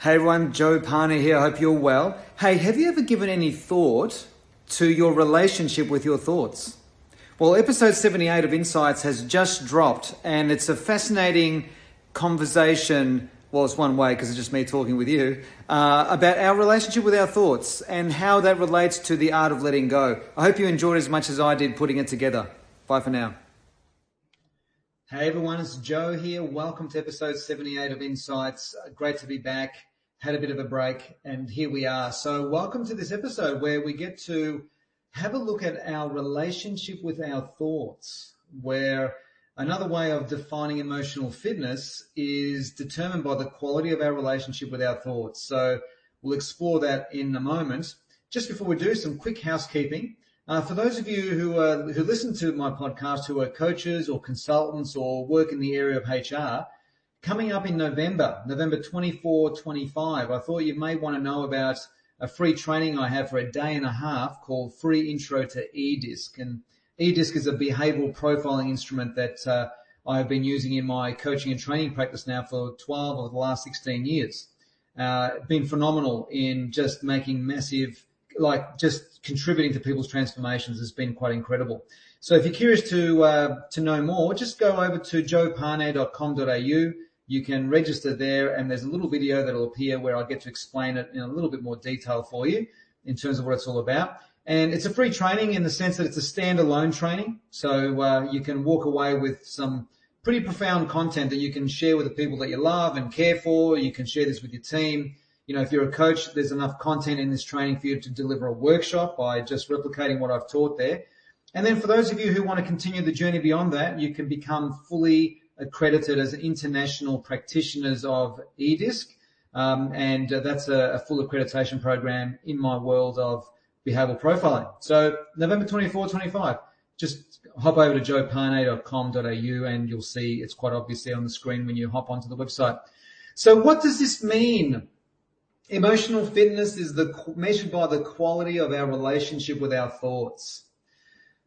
Hey everyone, Joe Pane here. I hope you're well. Hey, have you ever given any thought to your relationship with your thoughts? Well, episode 78 of Insights has just dropped, and it's a fascinating conversation. Well, it's one way because it's just me talking with you about our relationship with our thoughts and how that relates to the art of letting go. I hope you enjoyed as much as I did putting it together. Bye for now. Hey everyone, it's Joe here. Welcome to episode 78 of Insights. Great to be back. Had a bit of a break and here we are. So welcome to this episode where we get to have a look at our relationship with our thoughts, where another way of defining emotional fitness is determined by the quality of our relationship with our thoughts. So we'll explore that in a moment. Just before we do, some quick housekeeping. For those of you who listen to my podcast, who are coaches or consultants or work in the area of HR, coming up in November 24, 25, I thought you may want to know about a free training I have for a day and a half called Free Intro to eDisc. And eDisc is a behavioral profiling instrument that I've been using in my coaching and training practice now for 12 of the last 16 years. Been phenomenal in just making massive, just contributing to people's transformations has been quite incredible. So if you're curious to know more, just go over to joepane.com.au. You can register there, and there's a little video that'll appear where I get to explain it in a little bit more detail for you in terms of what it's all about. And it's a free training in the sense that it's a standalone training. So you can walk away with some pretty profound content that you can share with the people that you love and care for. You can share this with your team. You know, if you're a coach, there's enough content in this training for you to deliver a workshop by just replicating what I've taught there. And then for those of you who want to continue the journey beyond that, you can become fully accredited as international practitioners of eDisc. And that's a full accreditation program in my world of behavioral profiling. So November 24, 25, just hop over to joepane.com.au and you'll see it's quite obviously on the screen when you hop onto the website. So what does this mean? Emotional fitness is measured by the quality of our relationship with our thoughts.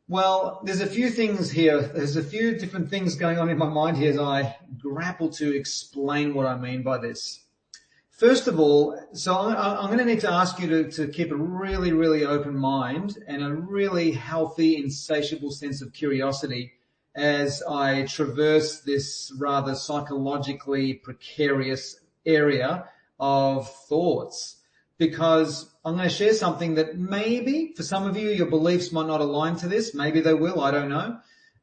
Well, there's a few things here. There's a few different things going on in my mind here as I grapple to explain what I mean by this. First of all, so I'm going to need to ask you to keep a really, really open mind and a really healthy, insatiable sense of curiosity as I traverse this rather psychologically precarious area of thoughts, because I'm going to share something that maybe for some of you, your beliefs might not align to this. Maybe they will. I don't know.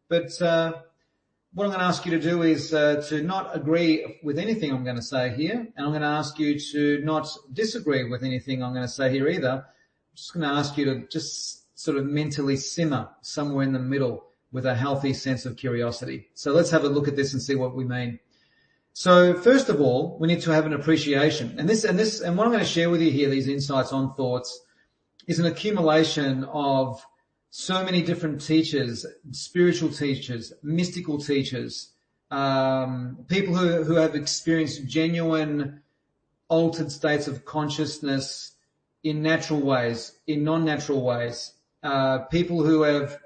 But what I'm going to ask you to do is to not agree with anything I'm going to say here. And I'm going to ask you to not disagree with anything I'm going to say here either. I'm just going to ask you to just sort of mentally simmer somewhere in the middle with a healthy sense of curiosity. So let's have a look at this and see what we mean. So first of all, we need to have an appreciation. And what I'm going to share with you here, these insights on thoughts, is an accumulation of so many different teachers, spiritual teachers, mystical teachers, people who have experienced genuine altered states of consciousness in natural ways, in non-natural ways, people who have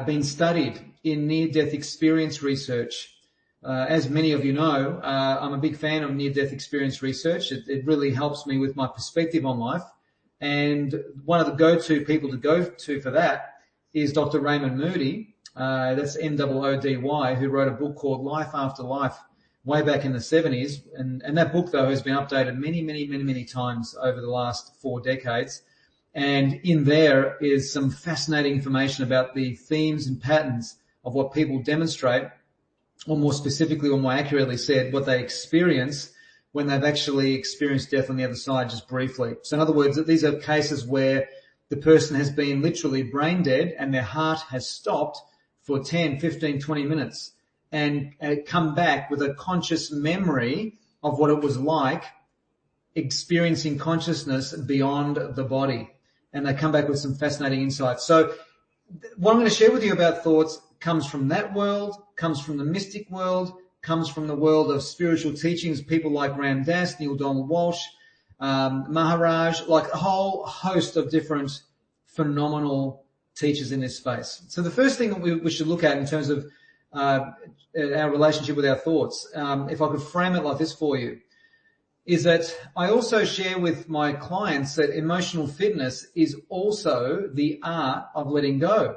been studied in near-death experience research. As many of you know, I'm a big fan of near-death experience research. It really helps me with my perspective on life. And one of the go-to people to go to for that is Dr. Raymond Moody, that's M-O-O-D-Y, who wrote a book called Life After Life way back in the 70s. And that book, though, has been updated many times over the last 4 decades. And in there is some fascinating information about the themes and patterns of what people demonstrate, or more specifically, or more accurately said, what they experience when they've actually experienced death on the other side, just briefly. So in other words, these are cases where the person has been literally brain dead and their heart has stopped for 10, 15, 20 minutes and come back with a conscious memory of what it was like experiencing consciousness beyond the body. And they come back with some fascinating insights. So what I'm going to share with you about thoughts comes from that world, comes from the mystic world, comes from the world of spiritual teachings, people like Ram Dass, Neil Donald Walsh, Maharaj, like a whole host of different phenomenal teachers in this space. So the first thing that we should look at in terms of our relationship with our thoughts, if I could frame it like this for you, is that I also share with my clients that emotional fitness is also the art of letting go.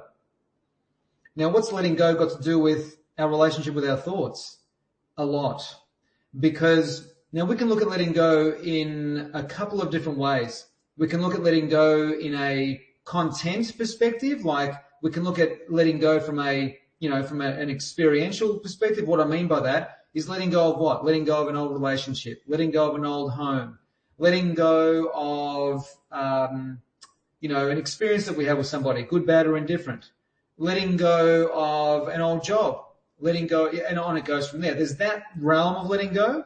Now, what's letting go got to do with our relationship with our thoughts? A lot. Because now we can look at letting go in a couple of different ways. We can look at letting go in a content perspective, like we can look at letting go from an experiential perspective. What I mean by that is letting go of what? Letting go of an old relationship, letting go of an old home, letting go of, an experience that we have with somebody, good, bad, or indifferent, letting go of an old job, letting go, and on it goes from there. There's that realm of letting go.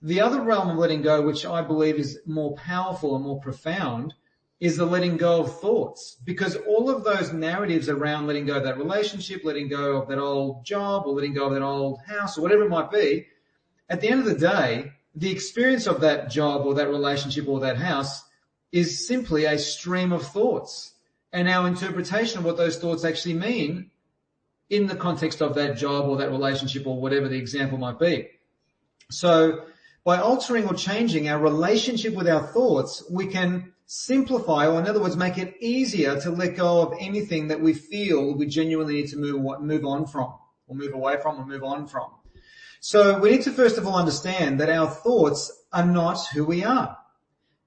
The other realm of letting go, which I believe is more powerful and more profound, is the letting go of thoughts, because all of those narratives around letting go of that relationship, letting go of that old job, or letting go of that old house, or whatever it might be, at the end of the day, the experience of that job or that relationship or that house is simply a stream of thoughts, and our interpretation of what those thoughts actually mean in the context of that job or that relationship or whatever the example might be. So by altering or changing our relationship with our thoughts, we can simplify, or in other words, make it easier to let go of anything that we feel we genuinely need to move on from, or move away from, or move on from. So we need to first of all understand that our thoughts are not who we are.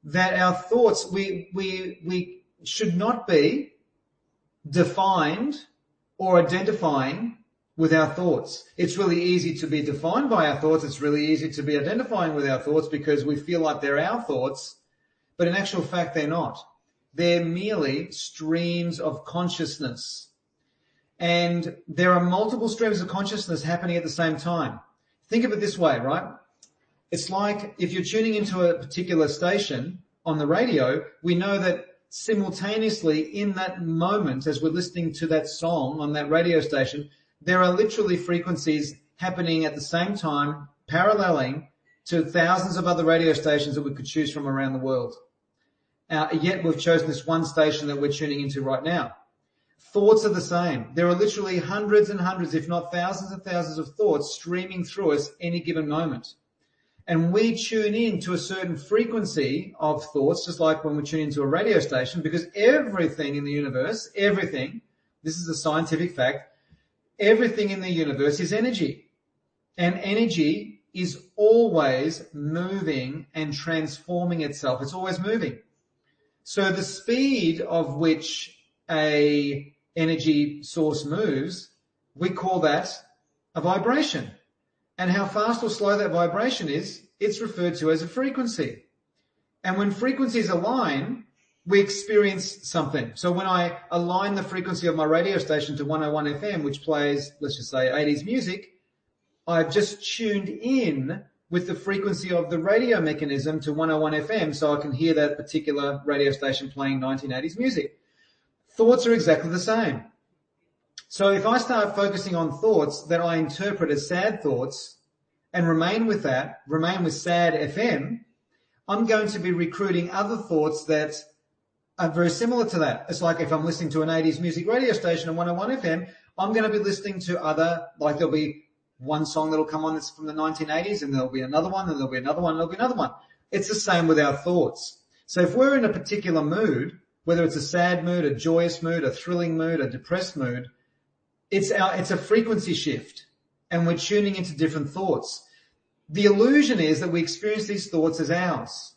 That our thoughts, we should not be defined or identifying with our thoughts. It's really easy to be defined by our thoughts. It's really easy to be identifying with our thoughts because we feel like they're our thoughts. But in actual fact, they're not. They're merely streams of consciousness. And there are multiple streams of consciousness happening at the same time. Think of it this way, right? It's like if you're tuning into a particular station on the radio, we know that simultaneously in that moment, as we're listening to that song on that radio station, there are literally frequencies happening at the same time, paralleling to thousands of other radio stations that we could choose from around the world. Yet we've chosen this one station that we're tuning into right now. Thoughts are the same. There are literally hundreds and hundreds, if not thousands and thousands of thoughts streaming through us any given moment. And we tune in to a certain frequency of thoughts, just like when we tune into a radio station, because everything in the universe, everything, this is a scientific fact, everything in the universe is energy. And energy is always moving and transforming itself. It's always moving. So the speed of which a energy source moves, we call that a vibration. And how fast or slow that vibration is, it's referred to as a frequency. And when frequencies align, we experience something. So when I align the frequency of my radio station to 101 FM, which plays, let's just say, 80s music, I've just tuned in with the frequency of the radio mechanism to 101 FM so I can hear that particular radio station playing 1980s music. Thoughts are exactly the same. So if I start focusing on thoughts that I interpret as sad thoughts and remain with sad FM, I'm going to be recruiting other thoughts that are very similar to that. It's like if I'm listening to an 80s music radio station on 101 FM, I'm going to be listening to other, like there'll be one song that'll come on that's from the 1980s, and there'll be another one, and there'll be another one, and there'll be another one. It's the same with our thoughts. So if we're in a particular mood, whether it's a sad mood, a joyous mood, a thrilling mood, a depressed mood, it's a frequency shift, and we're tuning into different thoughts. The illusion is that we experience these thoughts as ours.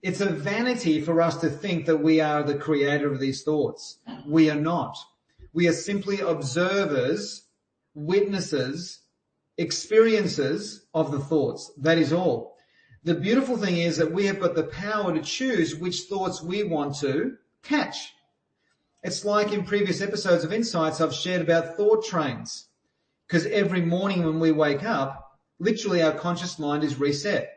It's a vanity for us to think that we are the creator of these thoughts. We are not. We are simply observers, witnesses, experiences of the thoughts. That is all. The beautiful thing is that we have got the power to choose which thoughts we want to catch. It's like in previous episodes of Insights, I've shared about thought trains, because every morning when we wake up, literally our conscious mind is reset.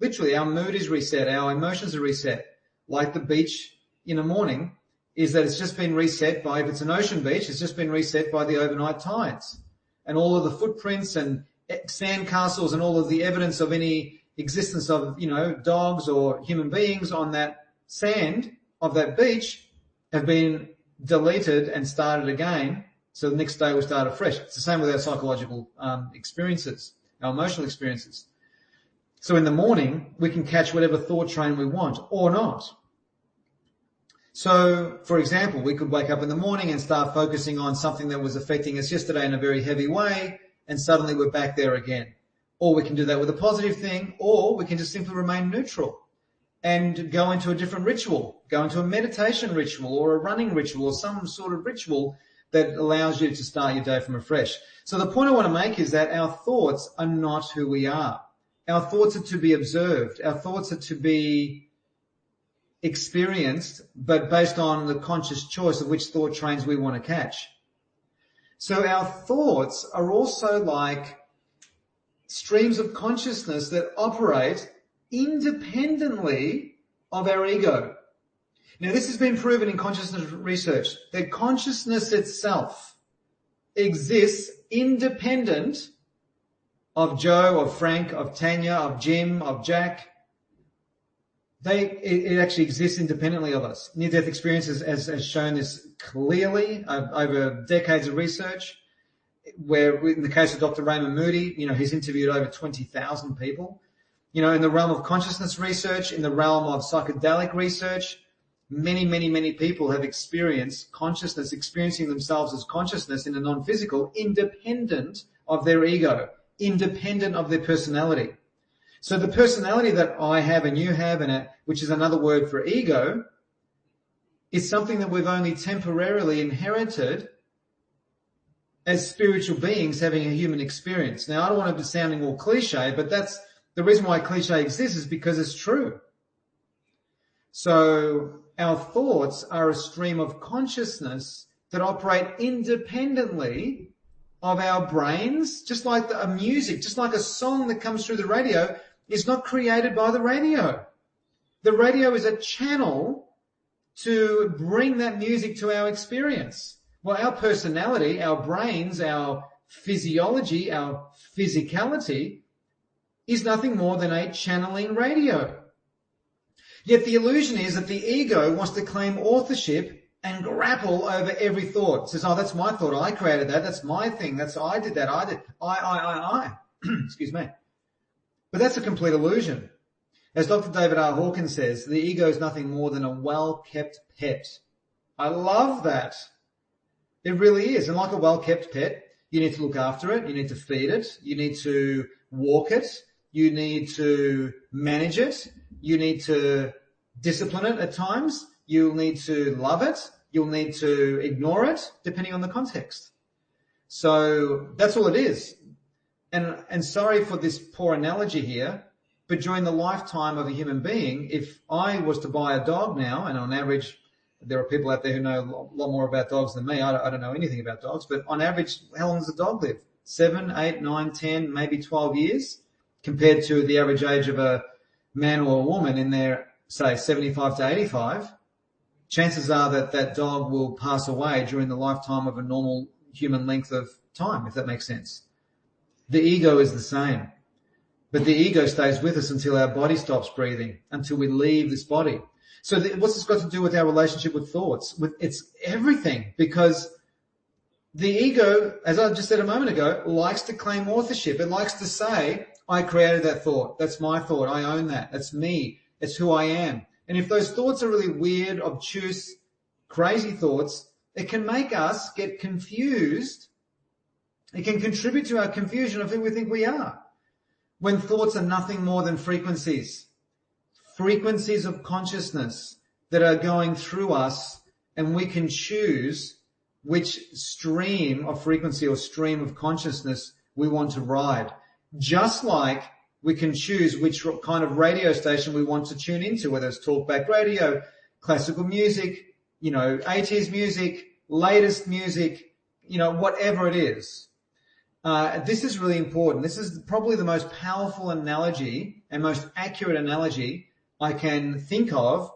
Literally our mood is reset, our emotions are reset. Like the beach in the morning is that it's just been reset by, if it's an ocean beach, it's just been reset by the overnight tides. And all of the footprints and sand castles and all of the evidence of any existence of, dogs or human beings on that sand of that beach have been deleted and started again. So the next day we start afresh. It's the same with our psychological experiences, our emotional experiences. So in the morning, we can catch whatever thought train we want or not. So, for example, we could wake up in the morning and start focusing on something that was affecting us yesterday in a very heavy way, and suddenly we're back there again. Or we can do that with a positive thing, or we can just simply remain neutral and go into a different ritual, go into a meditation ritual or a running ritual or some sort of ritual that allows you to start your day from afresh. So the point I want to make is that our thoughts are not who we are. Our thoughts are to be observed. Our thoughts are to be experienced, but based on the conscious choice of which thought trains we want to catch. So our thoughts are also like streams of consciousness that operate independently of our ego. Now, this has been proven in consciousness research, that consciousness itself exists independent of Joe, of Frank, of Tanya, of Jim, of Jack. It actually exists independently of us. Near-death experiences has shown this clearly over decades of research, where in the case of Dr. Raymond Moody, he's interviewed over 20,000 people. In the realm of consciousness research, in the realm of psychedelic research, many people have experienced consciousness, experiencing themselves as consciousness in a non-physical, independent of their ego, independent of their personality. So the personality that I have and you have, which is another word for ego, is something that we've only temporarily inherited as spiritual beings having a human experience. Now, I don't want to be sounding all cliche, but that's the reason why cliche exists, is because it's true. So our thoughts are a stream of consciousness that operate independently of our brains, just like a music, just like a song that comes through the radio is not created by the radio. The radio is a channel to bring that music to our experience. Well, our personality, our brains, our physiology, our physicality is nothing more than a channeling radio. Yet the illusion is that the ego wants to claim authorship and grapple over every thought. It says, oh, that's my thought. I created that. That's my thing. I did that. I. Excuse me. But that's a complete illusion. As Dr. David R. Hawkins says, the ego is nothing more than a well-kept pet. I love that. It really is. And like a well-kept pet, you need to look after it. You need to feed it. You need to walk it. You need to manage it. You need to discipline it at times. You'll need to love it. You'll need to ignore it, depending on the context. So that's all it is. And sorry for this poor analogy here, but during the lifetime of a human being, if I was to buy a dog now, and on average, there are people out there who know a lot more about dogs than me. I don't know anything about dogs, but on average, how long does a dog live? 7, 8, 9, 10, maybe 12 years, compared to the average age of a man or a woman in their, say, 75 to 85. Chances are that that dog will pass away during the lifetime of a normal human length of time, if that makes sense. The ego is the same, but the ego stays with us until our body stops breathing, until we leave this body. So what's this got to do with our relationship with thoughts? It's everything, because the ego, as I just said a moment ago, likes to claim authorship. It likes to say, I created that thought. That's my thought. I own that. That's me. It's who I am. And if those thoughts are really weird, obtuse, crazy thoughts, it can make us get confused. It can contribute to our confusion of who we think we are. When thoughts are nothing more than frequencies of consciousness that are going through us, and we can choose which stream of frequency or stream of consciousness we want to ride. Just like we can choose which kind of radio station we want to tune into, whether it's talkback radio, classical music, 80s music, latest music, whatever it is. This is really important. This is probably the most powerful analogy and most accurate analogy I can think of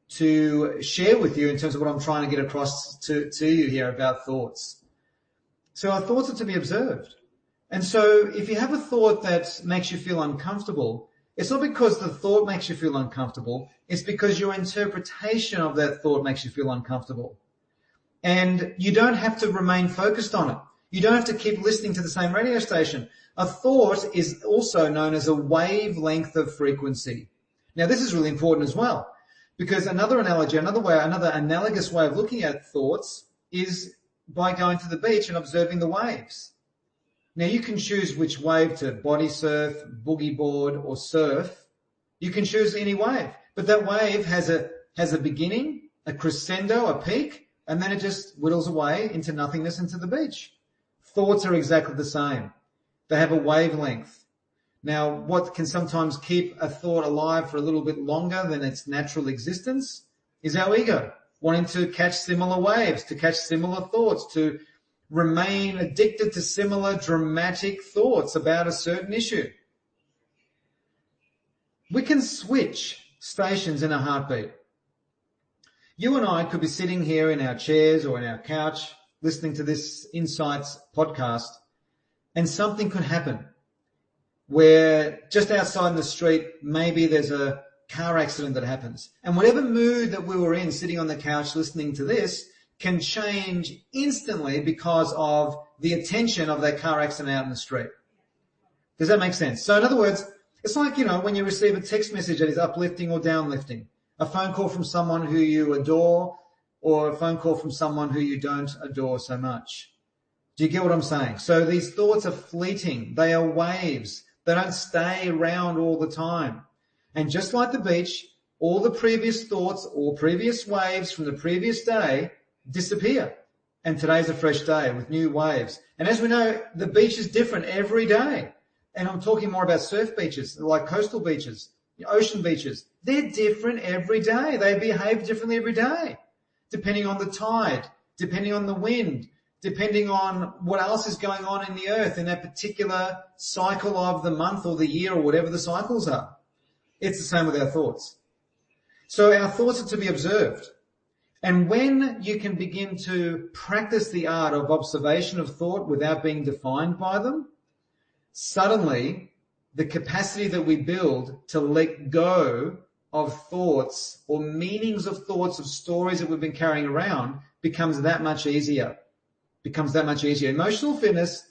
to share with you in terms of what I'm trying to get across to you here about thoughts. So our thoughts are to be observed. And so if you have a thought that makes you feel uncomfortable, it's not because the thought makes you feel uncomfortable. It's because your interpretation of that thought makes you feel uncomfortable. And you don't have to remain focused on it. You don't have to keep listening to the same radio station. A thought is also known as a wavelength of frequency. Now, this is really important as well, because another analogous way of looking at thoughts is by going to the beach and observing the waves. Now, you can choose which wave to body surf, boogie board, or surf. You can choose any wave, but that wave has a beginning, a crescendo, a peak, and then it just whittles away into nothingness into the beach. Thoughts are exactly the same. They have a wavelength. Now, what can sometimes keep a thought alive for a little bit longer than its natural existence is our ego, wanting to catch similar waves, to catch similar thoughts, to remain addicted to similar dramatic thoughts about a certain issue. We can switch stations in a heartbeat. You and I could be sitting here in our chairs or in our couch listening to this Insights podcast, and something could happen where just outside in the street, maybe there's a car accident that happens. And whatever mood that we were in sitting on the couch listening to this can change instantly because of the attention of that car accident out in the street. Does that make sense? So in other words, it's like, when you receive a text message that is uplifting or downlifting, a phone call from someone who you adore or a phone call from someone who you don't adore so much. Do you get what I'm saying? So these thoughts are fleeting. They are waves. They don't stay around all the time. And just like the beach, all the previous thoughts or previous waves from the previous day disappear. And today's a fresh day with new waves. And as we know, the beach is different every day. And I'm talking more about surf beaches, like coastal beaches, ocean beaches. They're different every day. They behave differently every day, depending on the tide, depending on the wind, depending on what else is going on in the earth in that particular cycle of the month or the year or whatever the cycles are. It's the same with our thoughts. So our thoughts are to be observed. And when you can begin to practice the art of observation of thought without being defined by them, suddenly the capacity that we build to let go of thoughts or meanings of thoughts, of stories that we've been carrying around, becomes that much easier. Emotional fitness,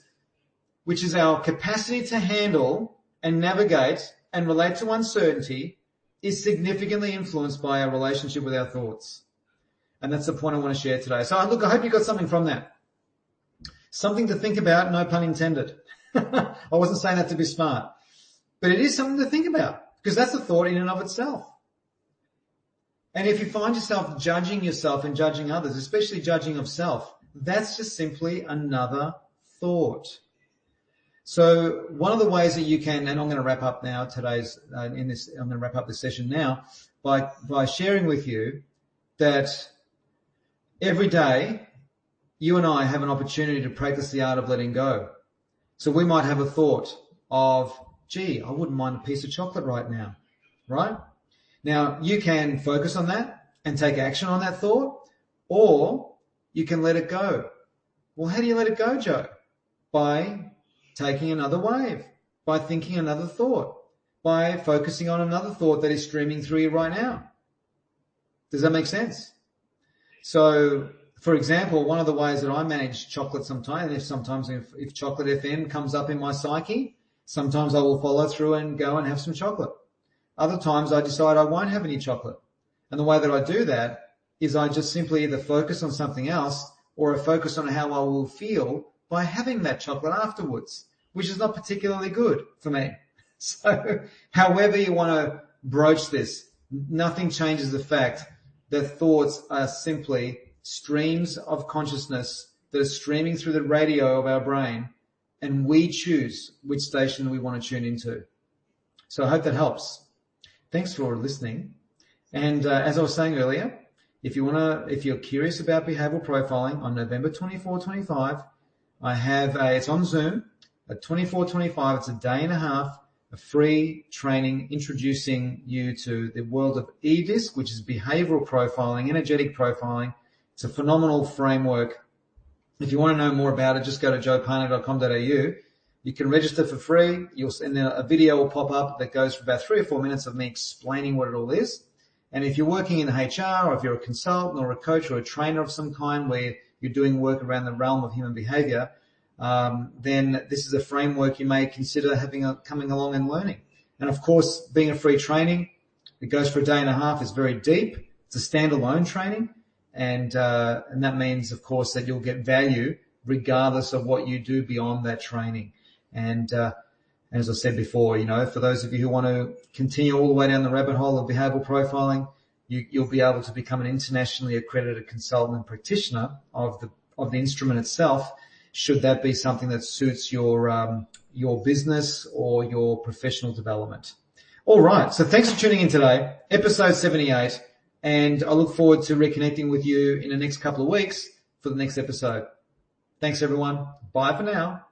which is our capacity to handle and navigate and relate to uncertainty, is significantly influenced by our relationship with our thoughts. And that's the point I want to share today. So look, I hope you got something from that. Something to think about, no pun intended. I wasn't saying that to be smart. But it is something to think about, because that's a thought in and of itself. And if you find yourself judging yourself and judging others, especially judging of self, that's just simply another thought. So one of the ways that you can, and I'm going to wrap up now I'm going to wrap up this session now by sharing with you that every day you and I have an opportunity to practice the art of letting go. So we might have a thought of, gee, I wouldn't mind a piece of chocolate right now, right? Now, you can focus on that and take action on that thought, or you can let it go. Well, how do you let it go, Joe? By taking another wave, by thinking another thought, by focusing on another thought that is streaming through you right now. Does that make sense? So, for example, one of the ways that I manage chocolate sometimes, if chocolate FM comes up in my psyche, sometimes I will follow through and go and have some chocolate. Other times I decide I won't have any chocolate. And the way that I do that is I just simply either focus on something else or I focus on how I will feel by having that chocolate afterwards, which is not particularly good for me. So however you want to broach this, nothing changes the fact that thoughts are simply streams of consciousness that are streaming through the radio of our brain, and we choose which station we want to tune into. So I hope that helps. Thanks for listening. And as I was saying earlier, if you're curious about behavioral profiling, on November 24, 25, I have it's on Zoom at 24-25. It's a day and a half, a free training introducing you to the world of EDISC, which is behavioral profiling, energetic profiling. It's a phenomenal framework. If you want to know more about it, just go to joepane.com.au. You can register for free. And then a video will pop up that goes for about 3 or 4 minutes of me explaining what it all is. And if you're working in HR, or if you're a consultant or a coach or a trainer of some kind where you're doing work around the realm of human behavior, then this is a framework you may consider coming along and learning. And of course, being a free training, it goes for a day and a half. It's very deep. It's a standalone training, and that means, of course, that you'll get value regardless of what you do beyond that training. And as I said before, for those of you who want to continue all the way down the rabbit hole of behavioral profiling, you'll be able to become an internationally accredited consultant and practitioner of the instrument itself, should that be something that suits your business or your professional development. All right. So thanks for tuning in today, episode 78. And I look forward to reconnecting with you in the next couple of weeks for the next episode. Thanks, everyone. Bye for now.